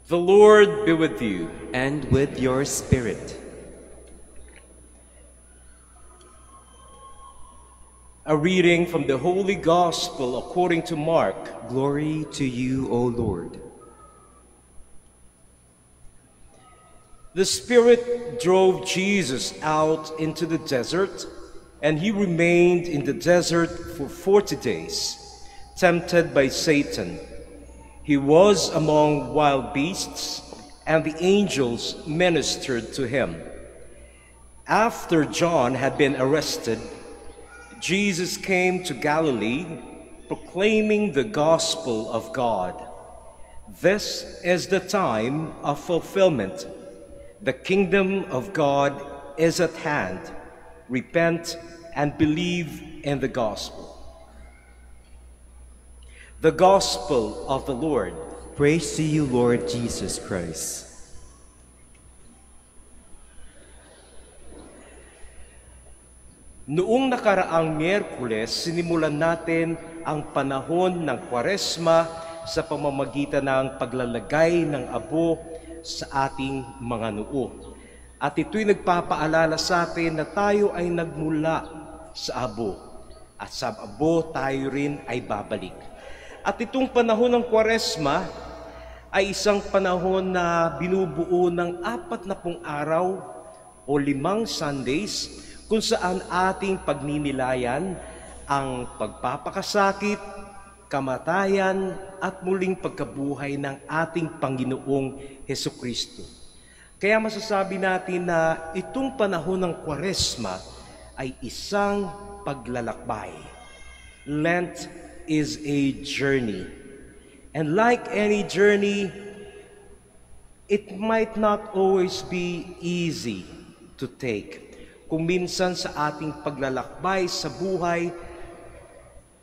The Lord be with you. And with your spirit. A reading from the Holy Gospel according to Mark. Glory to you, O Lord. The Spirit drove Jesus out into the desert, and he remained in the desert for 40 days, tempted by Satan. He was among wild beasts, and the angels ministered to him. After John had been arrested, Jesus came to Galilee, proclaiming the gospel of God. This is the time of fulfillment. The kingdom of God is at hand. Repent and believe in the gospel. The gospel of the Lord. Praise to you, Lord Jesus Christ. Noong nakaraang Miyerkules, sinimulan natin ang panahon ng Kwaresma sa pamamagitan ng paglalagay ng abo sa ating mga noo. At ito'y nagpapaalala sa atin na tayo ay nagmula sa abo. At sa abo tayo rin ay babalik. At itong panahon ng Kwaresma ay isang panahon na binubuo ng 40 araw o 5 Sundays kung saan ating pagninilayan ang pagpapakasakit, kamatayan at muling pagkabuhay ng ating Panginoong Hesukristo. Kaya masasabi natin na itong panahon ng Kwaresma ay isang paglalakbay. Lent is a journey. And like any journey, it might not always be easy to take. Kung minsan sa ating paglalakbay sa buhay,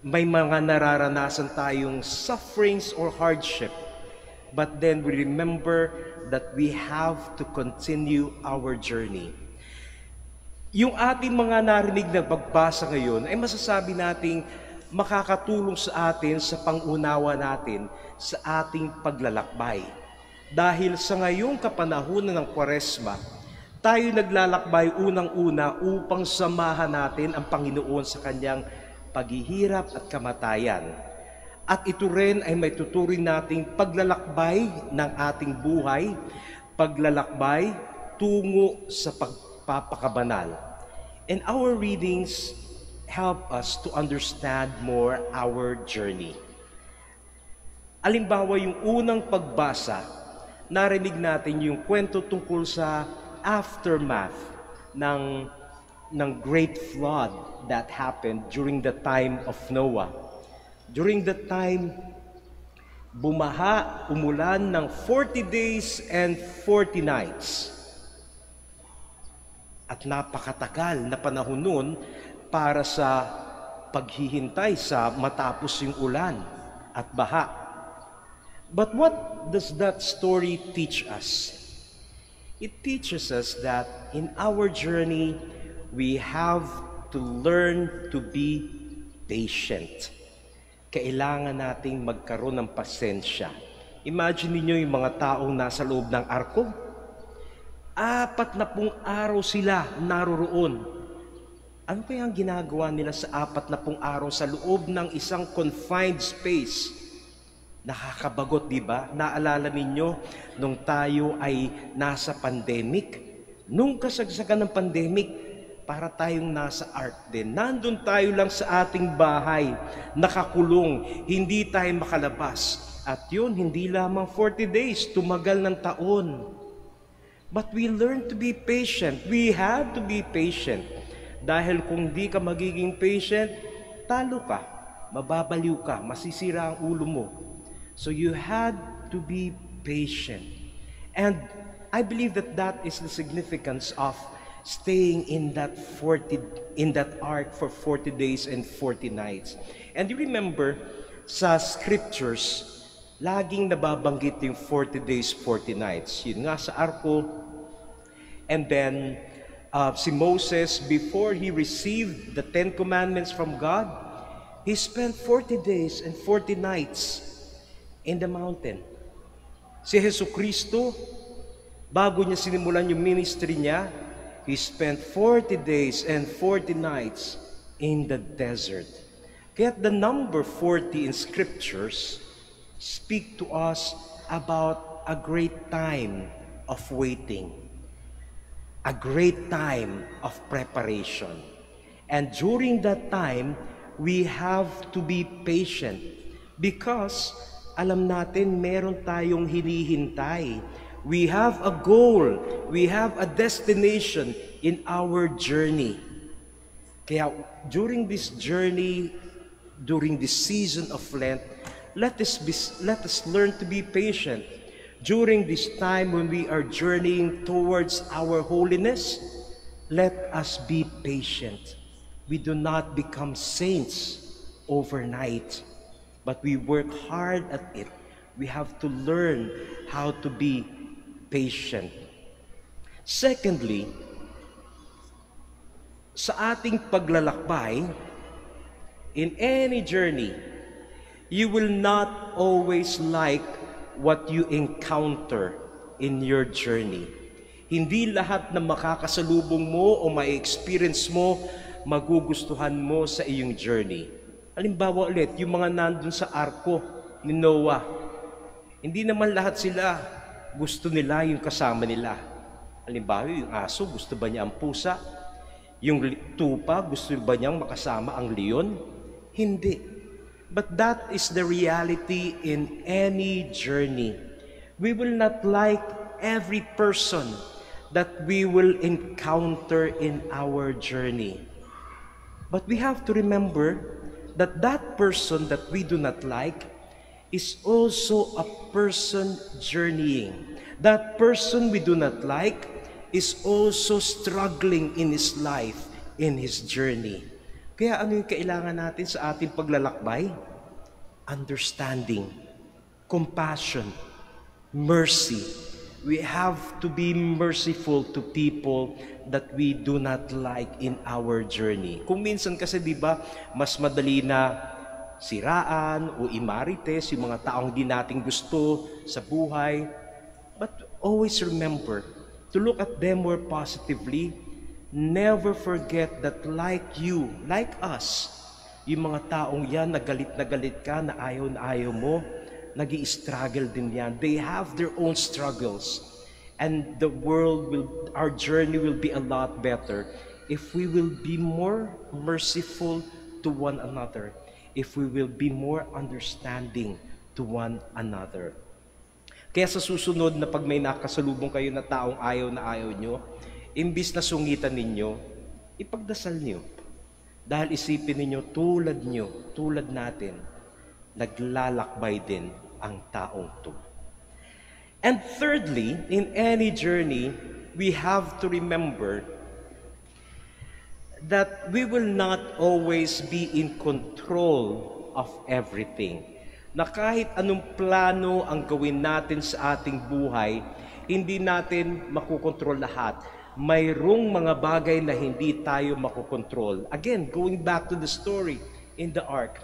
may mga nararanasan tayong sufferings or hardship. But then we remember that we have to continue our journey. Yung ating mga narinig na pagbasa ngayon ay masasabi nating makakatulong sa atin sa pangunawa natin sa ating paglalakbay. Dahil sa ngayong kapanahunan ng Kwaresma, tayo naglalakbay unang-una upang samahan natin ang Panginoon sa kanyang paghihirap at kamatayan. At ito rin ay may tuturing nating paglalakbay ng ating buhay, paglalakbay tungo sa pagpapakabanal. And our readings help us to understand more our journey. Alimbawa, yung unang pagbasa, narinig natin yung kwento tungkol sa aftermath ng great flood that happened during the time of Noah. During that time, bumaha, umulan ng 40 days and 40 nights. At napakatagal na panahon noon para sa paghihintay sa matapos yung ulan at baha. But what does that story teach us? It teaches us that in our journey, we have to learn to be patient. Kailangan nating magkaroon ng pasensya. Imagine niyo yung mga taong nasa loob ng arko. 40 araw sila naroroon. Ano kaya ang ginagawa nila sa 40 araw sa loob ng isang confined space? Nakakabagot, di ba? Naalala ninyo nung tayo ay nasa pandemic? Nung kasagsagan ng pandemic, para tayong nasa ark din. Nandun tayo lang sa ating bahay, nakakulong, hindi tayo makalabas. At yun, hindi lamang 40 days, tumagal ng taon. But we learn to be patient. We have to be patient. Dahil kung di ka magiging patient, talo ka, mababaliw ka, masisira ang ulo mo. So you had to be patient. And I believe that that is the significance of staying in that ark for 40 days and 40 nights. And you remember, sa scriptures, laging nababanggit yung 40 days, 40 nights. Yun nga sa arko. And then, si Moses, before he received the 10 Commandments from God, he spent 40 days and 40 nights in the mountain. Si Jesucristo, bago niya sinimulan yung ministry niya, He spent 40 days and 40 nights in the desert. Kaya the number 40 in scriptures speak to us about a great time of waiting, a great time of preparation. And during that time, we have to be patient because alam natin meron tayong hinihintay. We have a goal, we have a destination in our journey. Kaya during this journey, during this season of Lent, let us learn to be patient. During this time when we are journeying towards our holiness, let us be patient. We do not become saints overnight, but we work hard at it. We have to learn how to be patient. Secondly, sa ating paglalakbay, in any journey, you will not always like what you encounter in your journey. Hindi lahat na makakasalubong mo o ma-experience mo, magugustuhan mo sa iyong journey. Halimbawa ulit, yung mga nandun sa arko ni Noah, hindi naman lahat sila gusto nila yung kasama nila. Halimbawa, yung aso, gusto ba niya ang pusa? Yung tupa, gusto ba niyang makasama ang leon? Hindi. But that is the reality in any journey. We will not like every person that we will encounter in our journey. But we have to remember that that person that we do not like is also a person journeying. That person we do not like is also struggling in his life, in his journey. Kaya ano yung kailangan natin sa ating paglalakbay? Understanding, compassion, mercy. We have to be merciful to people that we do not like in our journey. Kung minsan kasi, di ba, mas madali na siraan o imarites yung mga taong di nating gusto sa buhay. But always remember to look at them more positively. Never forget that like you, like us, yung mga taong yan, na galit ka, na ayaw mo, nag-i-struggle din yan. They have their own struggles. And our journey will be a lot better if we will be more merciful to one another, if we will be more understanding to one another. Kaya sa susunod na pag may nakasalubong kayo na taong ayaw na ayaw nyo, imbis na sungitan ninyo, ipagdasal nyo. Dahil isipin ninyo, tulad natin, naglalakbay din ang taong to. And thirdly, in any journey, we have to remember that we will not always be in control of everything. Na kahit anong plano ang gawin natin sa ating buhay, hindi natin makukontrol lahat. Mayroong mga bagay na hindi tayo makukontrol. Again, going back to the story in the ark.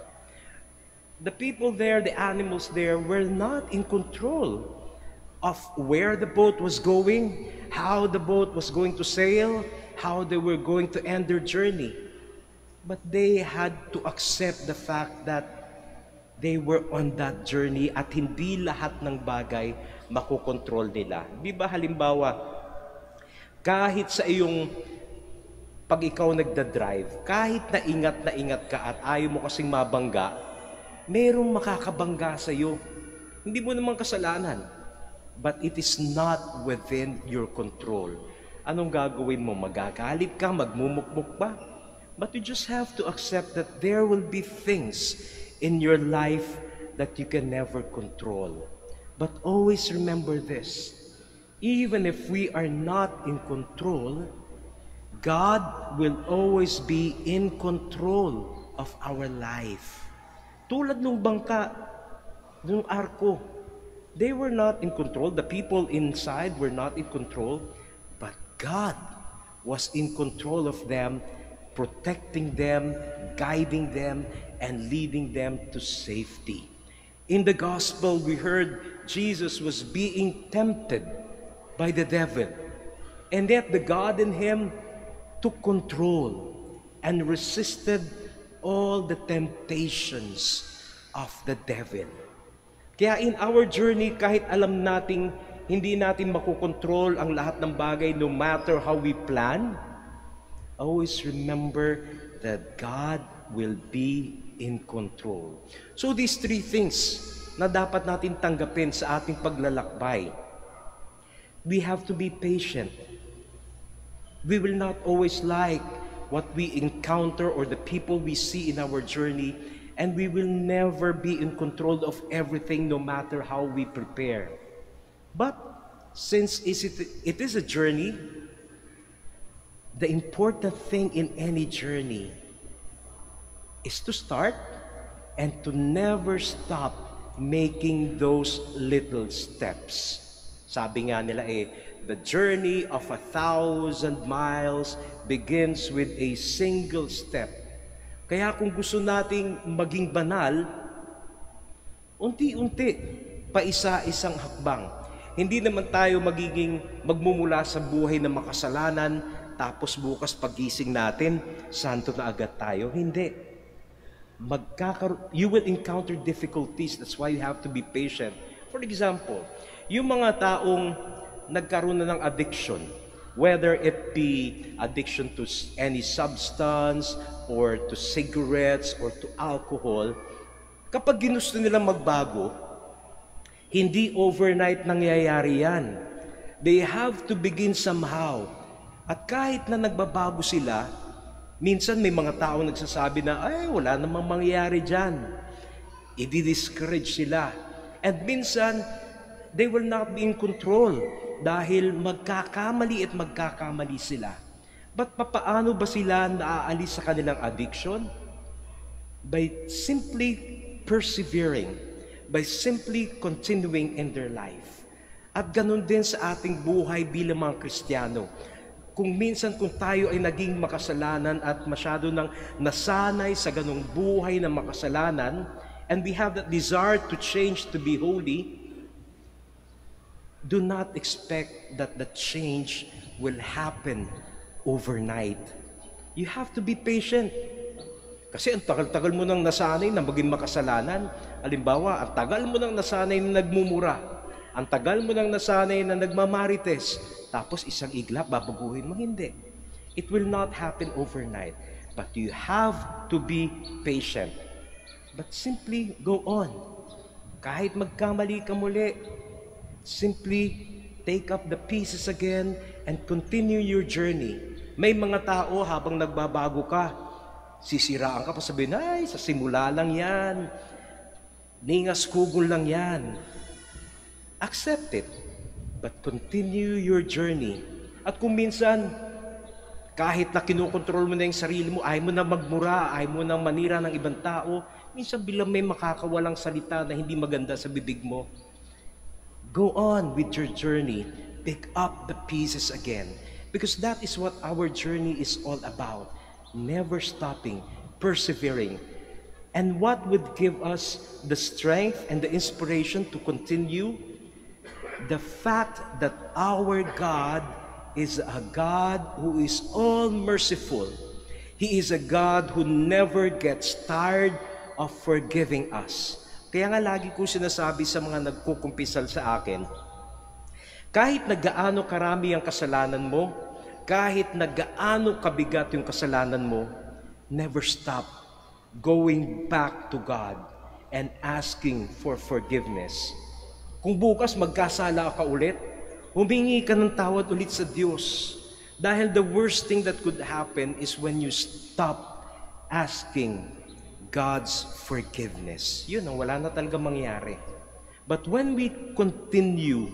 The people there, the animals there, were not in control of where the boat was going, how the boat was going to sail, how they were going to end their journey. But they had to accept the fact that they were on that journey at hindi lahat ng bagay makukontrol nila. Di ba halimbawa, kahit sa iyong pag ikaw nagda-drive, kahit na ingat ka at ayaw mo kasing mabangga, merong makakabangga sa iyo. Hindi mo naman kasalanan. But it is not within your control. Anong gagawin mo? Magagalit ka? Magmumukmuk ba? But you just have to accept that there will be things in your life that you can never control. But always remember this. Even if we are not in control, God will always be in control of our life. Tulad nung bangka, nung arko, they were not in control. The people inside were not in control, but God was in control of them, protecting them, guiding them, and leading them to safety. In the gospel, we heard Jesus was being tempted by the devil. And yet the God in him took control and resisted all the temptations of the devil. Kaya in our journey, kahit alam nating hindi natin makokontrol ang lahat ng bagay, no matter how we plan, always remember that God will be in control. So these three things na dapat natin tanggapin sa ating paglalakbay. We have to be patient. We will not always like what we encounter or the people we see in our journey, and we will never be in control of everything no matter how we prepare. But since it is a journey, the important thing in any journey is to start and to never stop making those little steps. Sabi nga nila the journey of 1,000 miles begins with a single step. Kaya kung gusto nating maging banal, unti-unti, paisa-isang hakbang. Hindi naman tayo magmumula sa buhay na makasalanan, tapos bukas pagising natin, santo na agad tayo. Hindi. You will encounter difficulties. That's why you have to be patient. For example, yung mga taong nagkaroon na ng addiction, whether it be addiction to any substance or to cigarettes or to alcohol, kapag ginusto nilang magbago, hindi overnight nangyayari yan. They have to begin somehow. At kahit na nagbabago sila, minsan may mga taong nagsasabi na, ay, wala namang mangyayari dyan. I-discourage sila. And minsan, they will not be in control dahil magkakamali at magkakamali sila. But papaano ba sila naaalis sa kanilang addiction? By simply persevering, by simply continuing in their life. At ganun din sa ating buhay bilang mga Kristiyano. Kung tayo ay naging makasalanan at masyado nang nasanay sa ganung buhay na makasalanan, and we have that desire to change, to be holy, do not expect that the change will happen overnight. You have to be patient. Kasi ang tagal-tagal mo nang nasanay na maging makasalanan. Halimbawa, ang tagal mo nang nasanay na nagmumura. Ang tagal mo nang nasanay na nagmamarites. Tapos isang iglap, babaguhin mo. Hindi. It will not happen overnight. But you have to be patient. But simply go on. Kahit magkamali ka muli, simply take up the pieces again and continue your journey. May mga tao habang nagbabago ka, sisiraan ka pa, sabihin, ay, sa simula lang yan. Ningas kugol lang yan. Accept it. But continue your journey. At kung minsan, kahit na kinukontrol mo na yung sarili mo, ayaw mo na magmura, ayaw mo na manira ng ibang tao, minsan bilang may makakawalang salita na hindi maganda sa bibig mo, go on with your journey. Pick up the pieces again. Because that is what our journey is all about. Never stopping, persevering. And what would give us the strength and the inspiration to continue? The fact that our God is a God who is all merciful. He is a God who never gets tired of forgiving us. Kaya nga lagi ko sinasabi sa mga nagkukumpisal sa akin, kahit na gaano karami ang kasalanan mo, kahit na gaano kabigat yung kasalanan mo, never stop going back to God and asking for forgiveness. Kung bukas magkasala ka ulit, humingi ka ng tawad ulit sa Diyos. Dahil the worst thing that could happen is when you stop asking God's forgiveness. Yun ang wala na talaga mangyari. But when we continue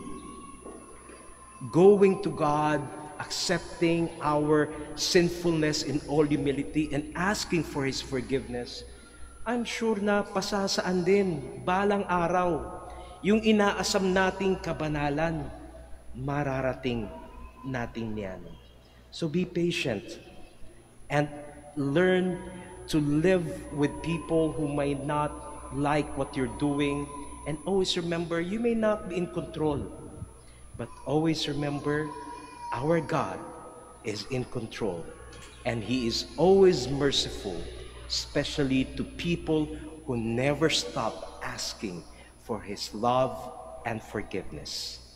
going to God, accepting our sinfulness in all humility and asking for His forgiveness, I'm sure na pasasaan din balang araw yung inaasam nating kabanalan, mararating natin yan. So be patient and learn to live with people who might not like what you're doing And always remember, you may not be in control, but always remember, our God is in control. And He is always merciful, especially to people who never stop asking for His love and forgiveness.